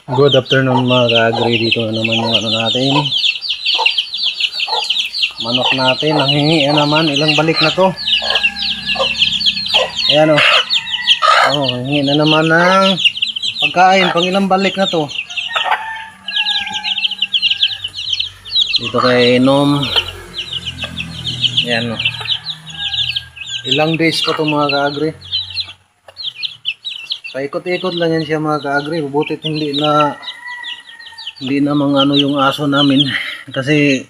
Good afternoon mga ka-agri. Dito na naman yung ano natin, manok natin. Nanghingi naman, ilang balik na to. Ayan o. Hingi na naman ng pagkain. Pang ilang balik na to. Dito kay Inom. Ayan o. Ilang days pa to mga ka-agri. Paikot-ikot lang yan siya mga ka-agri. Butit hindi na mga ano yung aso namin. Kasi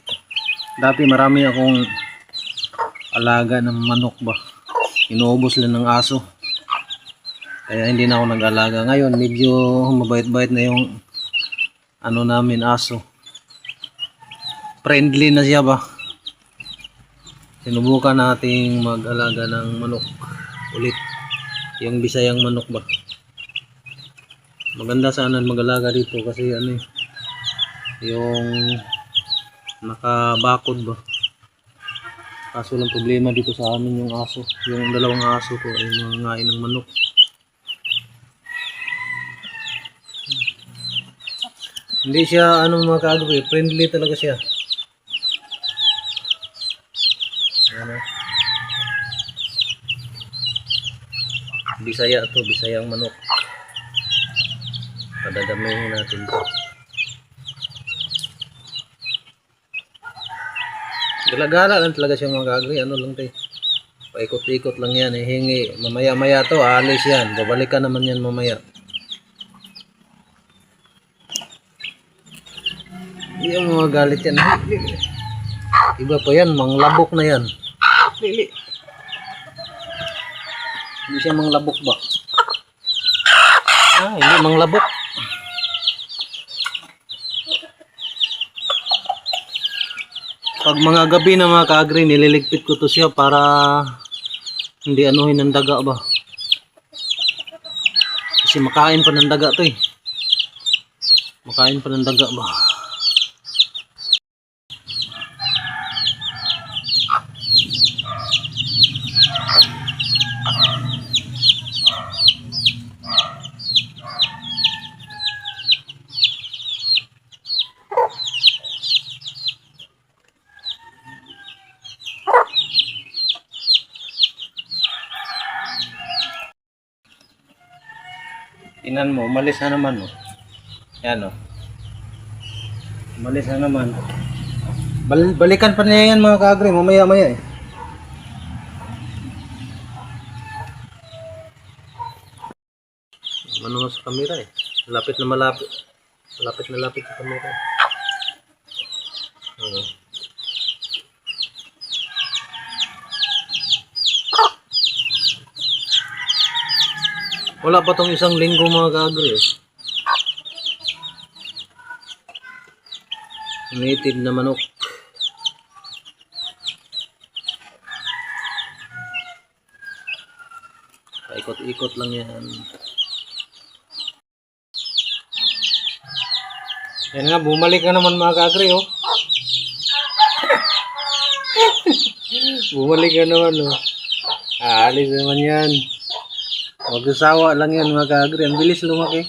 dati marami akong alaga ng manok ba. Inuubos lang ng aso. Kaya hindi na ako nag-alaga. Ngayon medyo mabait-bait na yung ano namin aso. Friendly na siya ba. Sinubukan nating mag-alaga ng manok ulit. Yung Bisayang manok ba. Maganda sana mag-alaga dito kasi ano yung nakabakod ba. Kaso lang problema dito sa amin yung aso. Yung dalawang aso ko ay nangangain ng manok. Hindi siya ano mga ka-agri, friendly talaga siya. Ano? Bisaya to, Bisayang manok. Padadamihin natin to. Gala-gala lang talaga siya mga ka-agri. Ano lang tayo. Paikot-ikot lang yan. Hingi. Mamaya-maya to. Aalis yan. Babalikan naman yan mamaya. Hindi yung mga galit yan. Iba pa yan. Manglabok na yan. Lili. Hindi siya manglabok ba? Hindi manglabok. Pag mga gabi na mga ka-agri, nililigpit ko to siya para hindi anuhin ng daga ba. Kasi makain pa ng daga to eh. Makain pa ng daga ba. Tingnan mo, umalis na naman oh. Yan oh. Umalis na naman. Balikan pa niya yan mga ka-agri, mamaya-maya eh. Ano nga sa kamera eh. Lapit na malapit. Lapit na lapit sa kamera. Wala pa tong isang linggo mga ka-agri eh. Native na manok. Paikot-ikot lang yan. Yan nga, bumalik na naman mga ka-agri oh. Bumalik na naman oh. Aalis naman yan. Magsasawa lang yan mga ka-agri. Ang bilis lumaki.